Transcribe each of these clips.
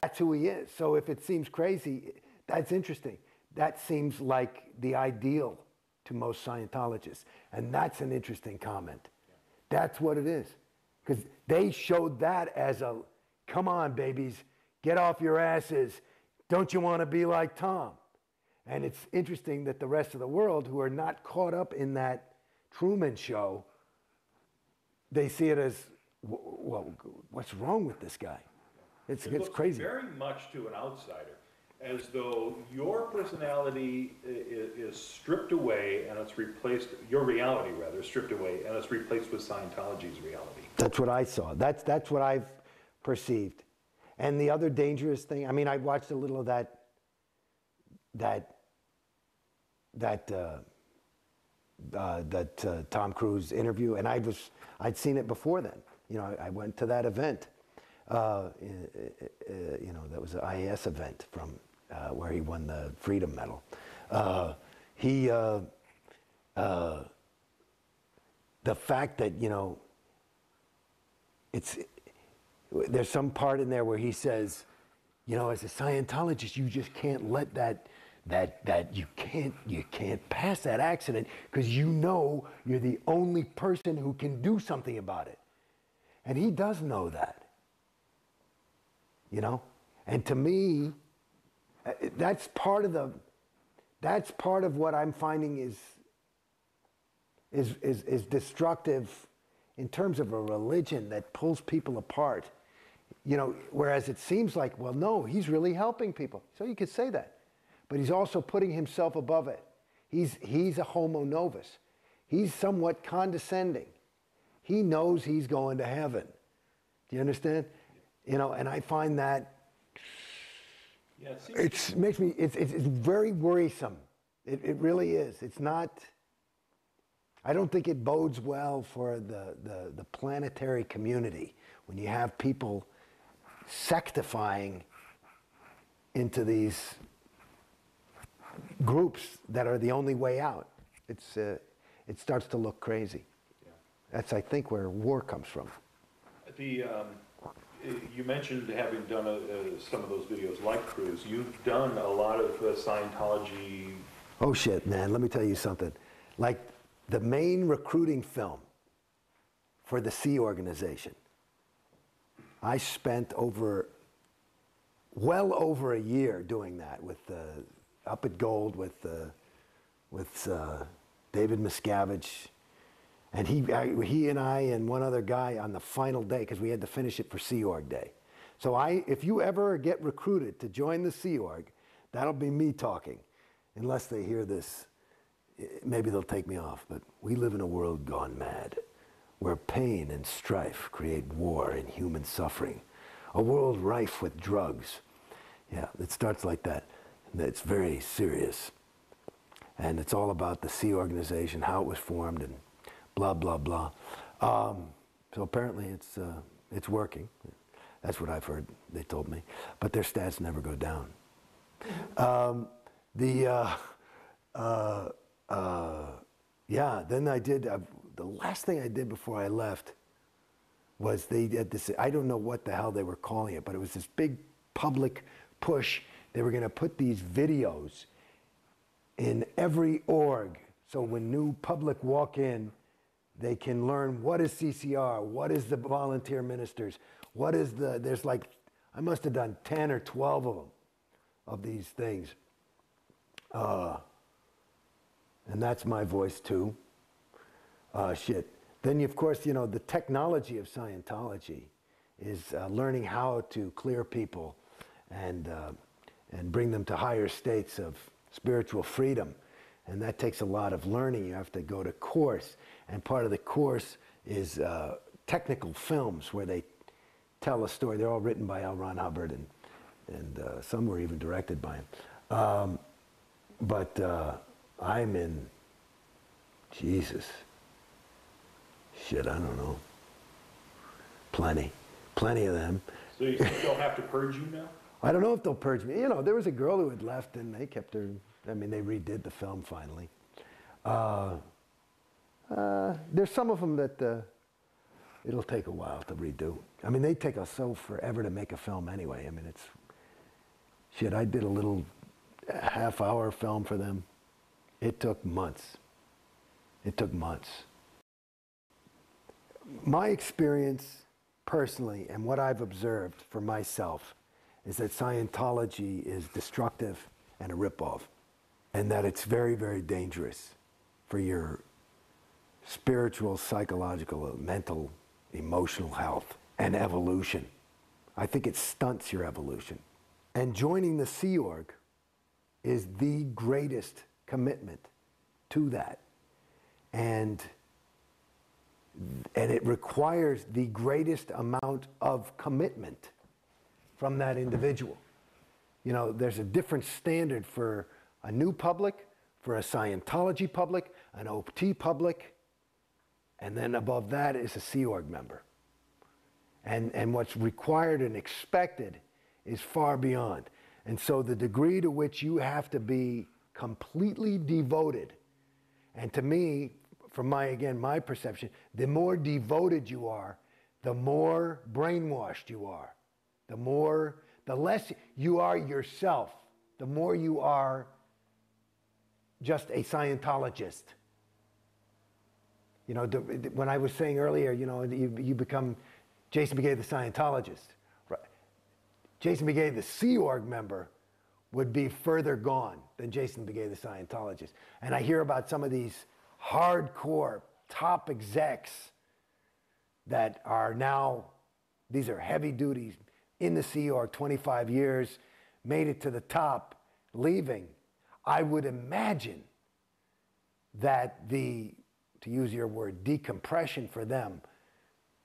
that's who he is. So if it seems crazy, that's interesting. That seems like the ideal to most Scientologists. And that's an interesting comment. That's what it is. Because they showed that as a, come on, babies, get off your asses. Don't you want to be like Tom? And it's interesting that the rest of the world, who are not caught up in that Truman Show, they see it as, well, what's wrong with this guy? It's crazy. Very much to an outsider, as though your personality is stripped away and it's replaced, your reality rather, stripped away and it's replaced with Scientology's reality. That's what I saw. That's what I've perceived. And the other dangerous thing, I mean, I watched a little of that Tom Cruise interview, and I'd seen it before then. You know, I went to that event. You know, that was an IAS event from where he won the Freedom Medal. The fact that, you know, there's some part in there where he says, you know, as a Scientologist, you just can't let that you can't pass that accident because you know you're the only person who can do something about it. And he does know that. You know? And to me, that's part of what I'm finding is destructive in terms of a religion that pulls people apart. You know, whereas it seems like, well, no, he's really helping people. So you could say that. But he's also putting himself above it. He's a homo novus. He's somewhat condescending. He knows he's going to heaven. Do you understand? You know, and I find that it's very worrisome. It really is. It's not. I don't think it bodes well for the planetary community when you have people sectifying into these groups that are the only way out. It starts to look crazy. Yeah. That's, I think, where war comes from. You mentioned having done some of those videos like Cruise. You've done a lot of Scientology. Oh shit, man! Let me tell you something. Like the main recruiting film for the Sea Organization, I spent well over a year doing that with Up at Gold with David Miscavige, and he and I and one other guy on the final day, because we had to finish it for Sea Org Day. So if you ever get recruited to join the Sea Org, that'll be me talking, unless they hear this. Maybe they'll take me off. But we live in a world gone mad, where pain and strife create war and human suffering. A world rife with drugs. Yeah, it starts like that. It's very serious. And it's all about the Sea Organization, how it was formed, and blah, blah, blah. So apparently it's working. That's what I've heard, they told me. But their stats never go down. Yeah, then I did, the last thing I did before I left was they had this, I don't know what the hell they were calling it, but it was this big public push. They were going to put these videos in every org, so when new public walk in, they can learn what is CCR, what is the volunteer ministers, there's like, I must have done 10 or 12 of them, of these things. And that's my voice too. Shit. Then, of course, you know, the technology of Scientology is learning how to clear people and bring them to higher states of spiritual freedom. And that takes a lot of learning. You have to go to course. And part of the course is technical films where they tell a story. They're all written by L. Ron Hubbard, and some were even directed by him. But I'm in, Jesus, shit, I don't know. Plenty of them. So you think they'll have to purge you now? I don't know if they'll purge me. You know, there was a girl who had left and they kept her, I mean, they redid the film finally. There's some of them that it'll take a while to redo. I mean, they take us so forever to make a film anyway. I mean, Shit, I did a little half-hour film for them. It took months. It took months. My experience personally and what I've observed for myself is that Scientology is destructive and a ripoff, and that it's very, very dangerous for your spiritual, psychological, mental, emotional health and evolution. I think it stunts your evolution. And joining the Sea Org is the greatest commitment to that. And it requires the greatest amount of commitment from that individual. You know, there's a different standard for a new public, for a Scientology public, an OT public, and then above that is a Sea Org member. And what's required and expected is far beyond. And so the degree to which you have to be completely devoted, and to me, from my perception, the more devoted you are, the more brainwashed you are. The less you are yourself, the more you are just a Scientologist. You know, when I was saying earlier, you know, you become Jason Beghe the Scientologist. Right? Jason Beghe the Sea Org member would be further gone than Jason Beghe the Scientologist. And I hear about some of these hardcore top execs that are now, these are heavy duties in the Sea Org, 25 years, made it to the top, leaving. I would imagine that to use your word, decompression for them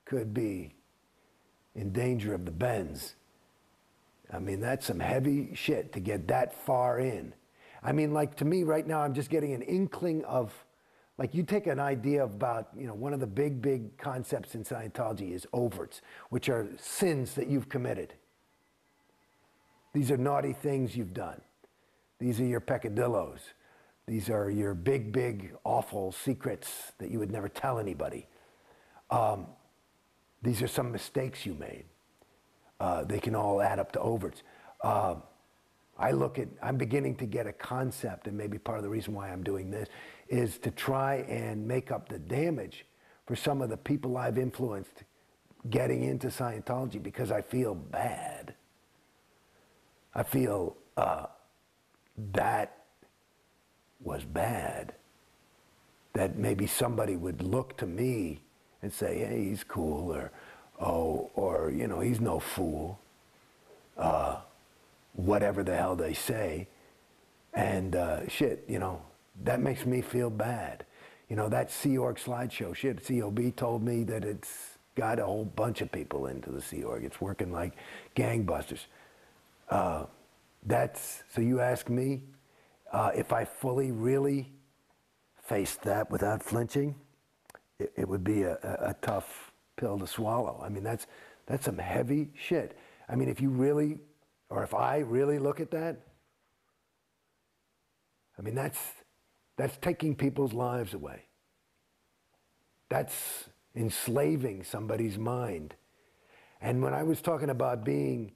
could be in danger of the bends. I mean, that's some heavy shit to get that far in. I mean, like, to me right now, I'm just getting an inkling of, like, you take an idea about, you know, one of the big concepts in Scientology is overts, which are sins that you've committed. These are naughty things you've done. These are your peccadillos. These are your big, awful secrets that you would never tell anybody. These are some mistakes you made. They can all add up to overts. I'm beginning to get a concept, and maybe part of the reason why I'm doing this is to try and make up the damage for some of the people I've influenced getting into Scientology, because I feel bad. I feel that was bad. That maybe somebody would look to me and say, hey, he's cool, or you know, he's no fool. Whatever the hell they say. And shit, you know, that makes me feel bad. You know, that Sea Org slideshow, shit, COB told me that it's got a whole bunch of people into the Sea Org. It's working like gangbusters. So you ask me if I fully, really faced that without flinching, it would be a tough pill to swallow. I mean, that's some heavy shit. I mean, if you really, or if I really look at that, I mean, that's taking people's lives away. That's enslaving somebody's mind. And when I was talking about being,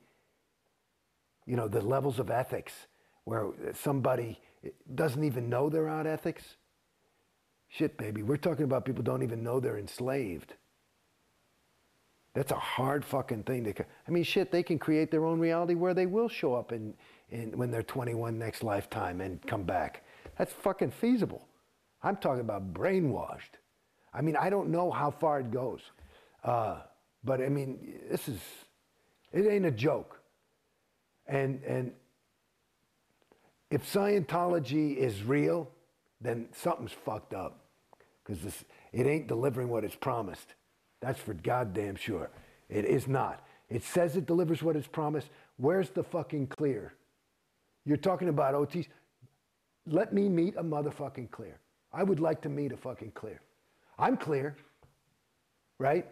you know, the levels of ethics, where somebody doesn't even know they're out ethics, shit, baby, we're talking about people who don't even know they're enslaved. That's a hard fucking thing to, I mean, shit, they can create their own reality where they will show up when they're 21 next lifetime and come back. That's fucking feasible. I'm talking about brainwashed. I mean, I don't know how far it goes. But I mean, it ain't a joke. And if Scientology is real, then something's fucked up. Because it ain't delivering what it's promised. That's for goddamn sure. It is not. It says it delivers what it's promised. Where's the fucking clear? You're talking about OTs. Let me meet a motherfucking clear. I would like to meet a fucking clear. I'm clear, right?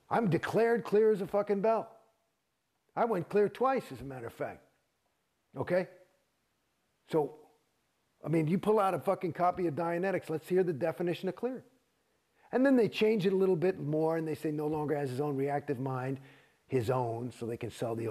I'm declared clear as a fucking bell. I went clear twice, as a matter of fact. Okay? So, I mean, you pull out a fucking copy of Dianetics, let's hear the definition of clear. And then they change it a little bit more, and they say no longer has his own reactive mind, his own, so they can sell the